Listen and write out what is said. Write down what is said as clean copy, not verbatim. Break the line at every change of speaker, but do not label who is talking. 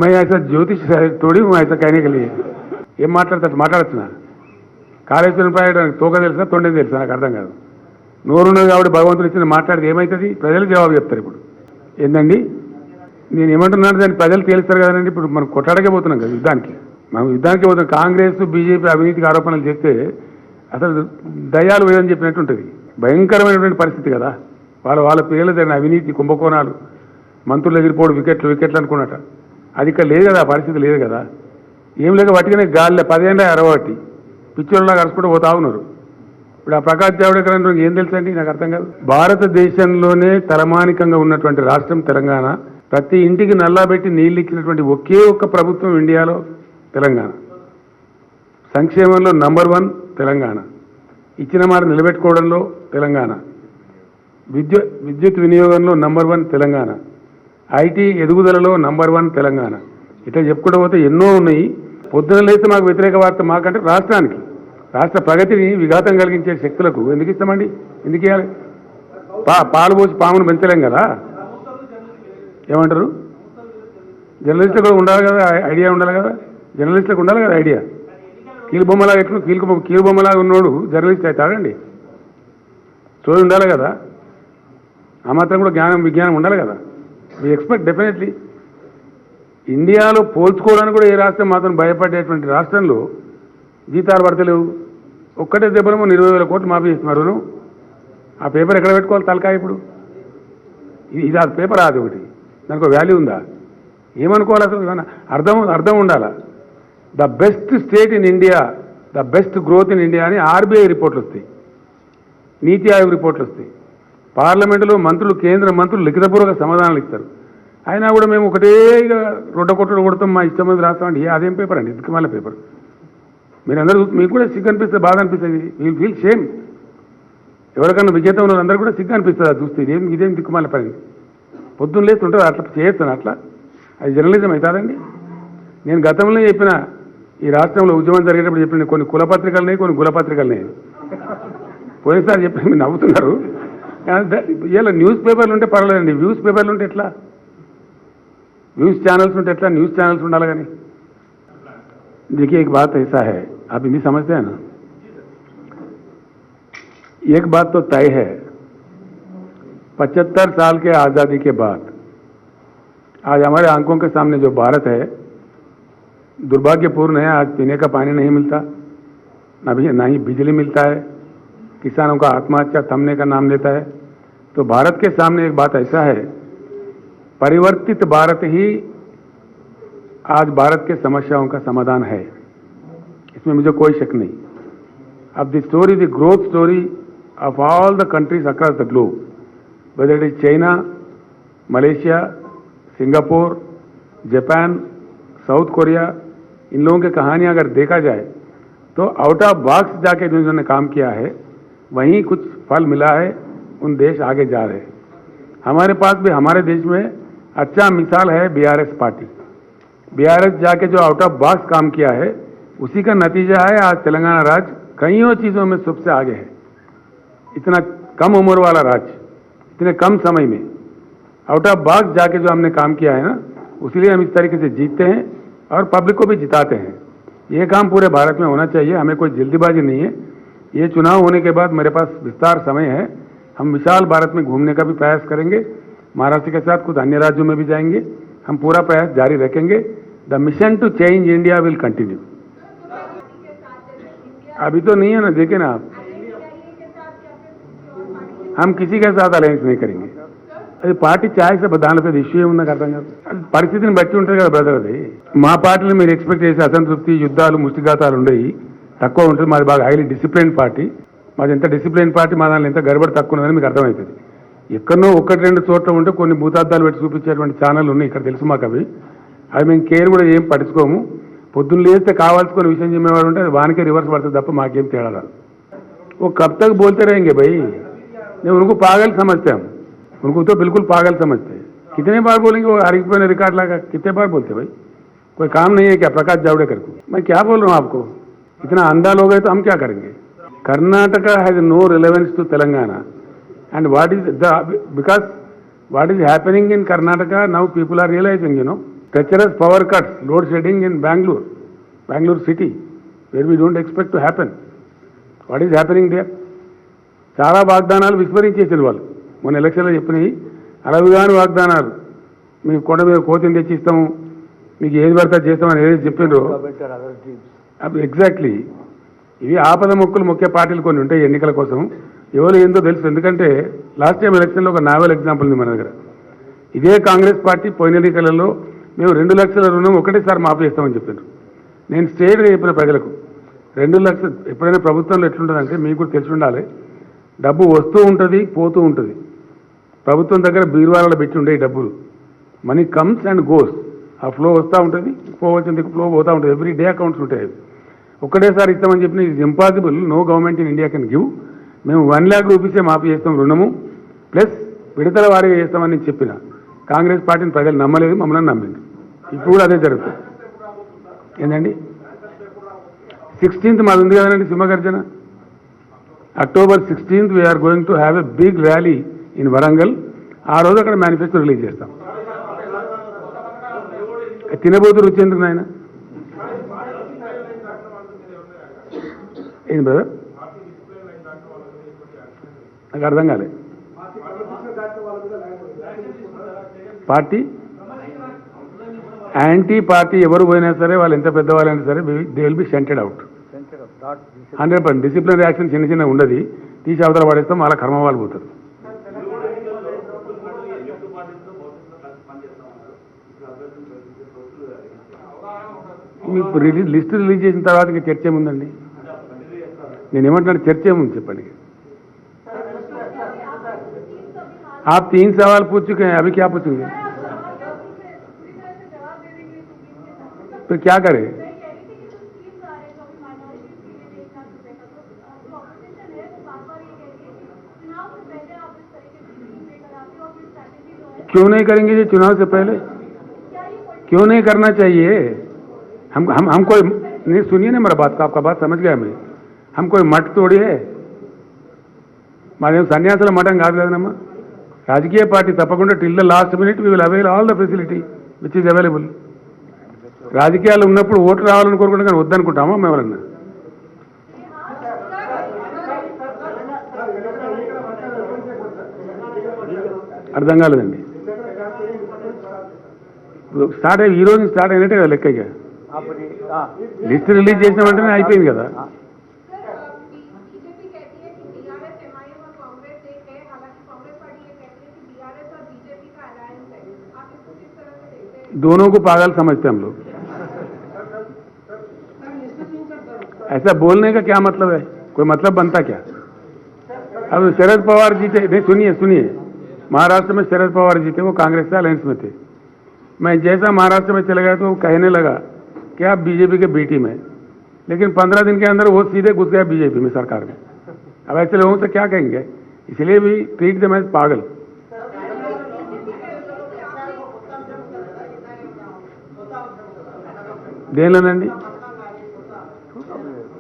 मैं ऐसा ज्योतिष थोड़ी हूँ ऐसा कहने के लिए ఏం మాట్లాడుతున్నా కాళేశ్వరం ప్రాజెక్టు తోక తెలుసా తొండే తెలుసా నాకు అర్థం కాదు. నోరున్నది కాబట్టి భగవంతుడు ఇచ్చిన మాట్లాడితే ఏమవుతుంది? ప్రజలు జవాబు చెప్తారు. ఇప్పుడు ఏందండి నేను ఏమంటున్నాను దాన్ని ప్రజలు తేలుస్తారు కదండి. ఇప్పుడు మనం కొట్లాడకే పోతున్నాం కదా యుద్ధానికి. మనం యుద్ధానికి పోతున్నాం. కాంగ్రెస్ బీజేపీ అవినీతికి ఆరోపణలు చేస్తే అసలు దయ్యాలు వేయని చెప్పినట్టు ఉంటుంది. భయంకరమైనటువంటి పరిస్థితి కదా. వాళ్ళ పేర్లు జరిగిన అవినీతి కుంభకోణాలు, మంత్రులు ఎగిరిపోవడం, వికెట్లు అనుకున్నట. అది ఇక్కడ లేదు కదా, పరిస్థితి లేదు కదా. ఏం లేక పట్టుకునే గాలిలో 10 ఏళ్ళ అరవట్టి పిచ్చోళ్ళలాగా అరుచుకుంటూ పోతా ఉన్నారు. ఇప్పుడు ఆ ప్రకాష్ జావడేకర్ అంటే ఏం తెలుసండి నాకు అర్థం కాదు. భారతదేశంలోనే తలమానికంగా ఉన్నటువంటి రాష్ట్రం తెలంగాణ. ప్రతి ఇంటికి నల్లాబెట్టి నీళ్ళు ఇచ్చినటువంటి ఒకే ఒక్క ప్రభుత్వం ఇండియాలో తెలంగాణ. సంక్షేమంలో నంబర్ 1 తెలంగాణ. ఇచ్చిన మాట నిలబెట్టుకోవడంలో తెలంగాణ. విద్యుత్ వినియోగంలో నంబర్ 1 తెలంగాణ. ఐటీ ఎదుగుదలలో నంబర్ 1 తెలంగాణ. ఇట్లా చెప్పుకుంటూ పోతే ఎన్నో ఉన్నాయి. పొద్దున లేస్తే మాకు వ్యతిరేక వార్త మాకంటే రాష్ట్రానికి, రాష్ట్ర ప్రగతిని విఘాతం కలిగించే శక్తులకు ఎందుకు ఇస్తామండి? ఎందుకు ఇవ్వాలి? పాలు పోసి పామును పెంచలేం కదా. ఏమంటారు? జర్నలిస్టులు కూడా ఉండాలి కదా, ఐడియా ఉండాలి కదా. జర్నలిస్టులకు ఉండాలి కదా ఐడియా. కీలుబొమ్మలాగా ఎట్లు కీలుబొమ్మలాగా ఉన్నోడు జర్నలిస్ట్ అవుతాడండి. చోటు ఉండాలి కదా. ఆ మాత్రం కూడా విజ్ఞానం ఉండాలి కదా. We expect definitely. ఇండియాలో పోల్చుకోవడానికి కూడా ఏ రాష్ట్రం మాత్రం భయపడేటువంటి రాష్ట్రంలో జీతాలు పడతలేవు. ఒక్కటే దెబ్బలమో 20,000 కోట్లు మాఫీ చేస్తున్నారు. ఆ పేపర్ ఎక్కడ పెట్టుకోవాలి తలకాయ? ఇప్పుడు ఇది అది పేపర్ అది ఒకటి, దానికి వాల్యూ ఉందా? ఏమనుకోవాలి అసలు? అర్థం ఉండాలా? The best state in India, the best growth in India అని ఆర్బీఐ రిపోర్ట్లు వస్తాయి, నీతి ఆయోగ్ రిపోర్ట్లు వస్తాయి. పార్లమెంటులో మంత్రులు, కేంద్ర మంత్రులు లిఖితపూర్వక సమాధానాలు ఇస్తారు. అయినా కూడా మేము ఒకటే ఇక రొట్టకొట్టలు కొడతాం, మా ఇష్టం మీద రాస్తామండి. అదేం పేపర్ అండి? దిక్కుమాల పేపర్. మీరందరూ మీకు కూడా సిగ్గు అనిపిస్తుంది, బాధ అనిపిస్తుంది. Will feel shame. ఎవరికన్నా విజేత ఉన్న వాళ్ళందరూ కూడా సిగ్గు అనిపిస్తుంది అది చూస్తే. ఇదేం దిక్కుమాల పని. పొద్దున్న లేస్తుంటారు అట్లా చేయొస్తాను. అట్లా అది జర్నలిజం అవుతాదండి. నేను గతంలో చెప్పిన, ఈ రాష్ట్రంలో ఉద్యమం జరిగేటప్పుడు చెప్పిన కొన్ని కులపత్రికలున్నాయి, కొన్ని గులపత్రికలున్నాయి. పోయినసారి చెప్పి మీరు నవ్వుతున్నారు. ఇలా న్యూస్ పేపర్లు ఉంటే పర్వాలేదండి. వ్యూస్ పేపర్లు ఉంటే ఎట్లా? न्यूज़ चैनल्स में एट्ला न्यूज़ चैनल्स डाला नहीं. देखिए एक बात ऐसा है, आप हिंदी समझते हैं ना. एक बात तो तय है, 75 साल के आज़ादी के बाद आज हमारे आंखों के सामने जो भारत है दुर्भाग्यपूर्ण है. आज पीने का पानी नहीं मिलता, ना ही बिजली मिलता है. किसानों का आत्महत्या थमने का नाम लेता है. तो भारत के सामने एक बात ऐसा है, परिवर्तित भारत ही आज भारत के समस्याओं का समाधान है, इसमें मुझे कोई शक नहीं. अब the story, the growth story of all the countries across the globe, whether it is China, Malaysia, Singapore, Japan, South Korea, इन लोगों की कहानियां अगर देखा जाए तो आउट ऑफ बॉक्स जाके जो इन्होंने काम किया है वहीं कुछ फल मिला है. उन देश आगे जा रहे हैं. हमारे पास भी हमारे देश में अच्छा मिसाल है बीआरएस पार्टी. बीआरएस जाके जो आउट ऑफ बॉक्स काम किया है उसी का नतीजा है आज तेलंगाना राज्य कईयों चीज़ों में सबसे आगे है. इतना कम उम्र वाला राज्य, इतने कम समय में आउट ऑफ बॉक्स जाके जो हमने काम किया है ना, उसलिए हम इस तरीके से जीतते हैं और पब्लिक को भी जिताते हैं. ये काम पूरे भारत में होना चाहिए. हमें कोई जल्दीबाजी नहीं है. ये चुनाव होने के बाद मेरे पास विस्तार समय है. हम विशाल भारत में घूमने का भी प्रयास करेंगे. महाराष्ट्र के साथ कुछ अन्य राज्यों में भी जाएंगे. हम पूरा प्रयास जारी रखेंगे. The mission to change India will continue. अभी तो नहीं है ना, देखे ना आप. हम किसी के साथ अलायंस नहीं करेंगे. అది పార్టీ ఛాయిస్ దానిలో పెద్ద ఇష్యూ ఏముందో అర్థం కాదు. పరిస్థితిని బట్టి ఉంటుంది కదా బ్రదర్. అది మా పార్టీలో మీరు ఎక్స్పెక్ట్ చేసే అసంతృప్తి, యుద్ధాలు, ముష్టిఘాతాలు ఉండేవి తక్కువ ఉంటుంది. మాది బాగా హైలీ డిసిప్లైన్ పార్టీ. మాది ఎంత డిసిప్లైన్ పార్టీ, మా దానిలో ఎంత గడబడి తక్కువ ఉన్నదని మీకు అర్థమవుతుంది. ఎక్కడో 1-2 చోట్ల ఉంటే కొన్ని భూతార్థాలు పెట్టి చూపించేటువంటి ఛానల్ ఉన్నాయి ఇక్కడ, తెలుసు మాకు. అవి మేము కేర్ కూడా ఏం పట్టించుకోము. పొద్దున్న లేస్తే కావాల్సుకొని విషయం చెప్పేవాడు ఉంటే అది వానికే రివర్స్ పడుతుంది తప్ప మాకేం తేడా రాదు. वो कब तक बोलते रहेंगे भाई? नहीं, उनको पागल समझते हम. उनको तो बिल्कुल पागल समझते हैं. कितने बार बोलेंगे? वो हर एक ने रिकॉर्ड लगा, कितने बार बोलते भाई? कोई काम नहीं है क्या प्रकाश जावड़ेकर को? मैं क्या बोल रहा हूँ आपको? इतना अंधा लोग है तो हम क्या करेंगे? Karnataka has no relevance to Telangana. And what is the, because what is happening in Karnataka now, people are realizing, treacherous power cuts, load shedding in Bangalore city, where we don't expect to happen. What is happening there? చాలా వాగ్దానాలు విస్మరించేసారు వాళ్ళు. మొన్న ఎలక్షన్లో చెప్పినవి అలవిగాని వాగ్దానాలు. మీకు కొండ మీద కోతిని తెచ్చిస్తాము, మీకు ఏది పడితే చేస్తామని ఏదైతే చెప్పిండ్రో ఎగ్జాక్ట్లీ ఇవి ఆపద మొక్కులు మొక్కే పార్టీలు కొన్ని ఉంటాయి ఎన్నికల కోసం. ఎవరు ఏందో తెలుసు. ఎందుకంటే లాస్ట్ టైం ఎలక్షన్లో ఒక నావెల్ ఎగ్జాంపుల్ ఉంది మన దగ్గర. ఇదే కాంగ్రెస్ పార్టీ పోయిన ఎన్నికలలో మేము 2 లక్షల రుణం ఒకటేసారి మాఫీ చేస్తామని చెప్పారు. నేను స్ట్రేట్గా చెప్పిన ప్రజలకు 2 లక్షలు ఎప్పుడైనా ప్రభుత్వంలో ఎట్లుంటుందంటే మీకు కూడా తెలిసి ఉండాలి. డబ్బు వస్తూ ఉంటుంది, పోతూ ఉంటుంది. ప్రభుత్వం దగ్గర బీరువాలలో పెట్టి ఉండే డబ్బులు మనీ కమ్స్ అండ్ గోస్. ఆ ఫ్లో వస్తూ ఉంటుంది, పోవచ్చింది ఫ్లో పోతూ ఉంటుంది. ఎవ్రీ డే అకౌంట్స్ ఉంటాయి. ఒకటేసారి ఇస్తామని చెప్పిన it's impossible. No government in India can give. మేము 1 lakh రూపీసే మాఫీ చేస్తాం రుణము, ప్లస్ విడతల వారీగా చేస్తామని చెప్పిన కాంగ్రెస్ పార్టీని ప్రజలు నమ్మలేదు, మమ్మల్ని నమ్మింది. ఇప్పుడు కూడా అదే జరుగుతుంది. ఏంటండి 16th మాది ఉంది కదండి Simhagarjana. October 16th we're going to have a big rally in Warangal. ఆ రోజు అక్కడ మేనిఫెస్టో రిలీజ్ చేస్తాం. తినబోతు రుచి ఎందుకు నాయన? ఏంది బ్రదర్? నాకు అర్థం కాలే. పార్టీ యాంటీ పార్టీ ఎవరు పోయినా సరే, వాళ్ళు ఎంత పెద్దవాళ్ళైనా సరే, they will be scented out 100%. Disciplinary action చిన్న చిన్న ఉండదు, తీసి అవతల పడేస్తాం, వాళ్ళ కర్మ వాళ్ళు పోతారు. మీకు లిస్ట్ రిలీజ్ చేసిన తర్వాత ఇంకా చర్చ ఏముందండి? నేనేమంటున్నాను, చర్చ ఏముంది చెప్పండి. आप 3 सवाल पूछ चुके हैं, अभी क्या पूछेंगे? तो क्या करें? क्यों नहीं करेंगे जी चुनाव से पहले? क्यों नहीं करना चाहिए? हम कोई नहीं, सुनिए ना मेरा बात का, आपका बात समझ गया मैं. हम कोई मठ तोड़ी है, మాదేం సన్యాసుల మఠం కాదు కదనమ్మా. రాజకీయ పార్టీ తప్పకుండా till the last minute we will avail all the facility which is available. రాజకీయాలు ఉన్నప్పుడు ఓట్లు రావాలని కోరుకుంటాం, కానీ వద్దనుకుంటామా మేము ఎవరన్నా? అర్థం కాలేదండి. స్టార్ట్ అయ్యి ఈ రోజు స్టార్ట్ అయినట్టే కదా లెక్క. ఇక లిస్ట్ రిలీజ్ చేసిన వెంటనే అయిపోయింది కదా. दोनों को पागल समझते हम लोग. ऐसा बोलने का क्या मतलब है? कोई मतलब बनता क्या? अब शरद पवार जीते, नहीं सुनिए, महाराष्ट्र में शरद पवार जीते, वो कांग्रेस से अलायंस में थे. मैं जैसा महाराष्ट्र में चला गया तो वो कहने लगा कि आप बीजेपी के बी टीम है, लेकिन 15 दिन के अंदर वो सीधे घुस गया बीजेपी में, सरकार में. अब ऐसे लोगों से क्या कहेंगे? इसलिए भी ट्रीट देम एज पागल. దేనిలోనండి?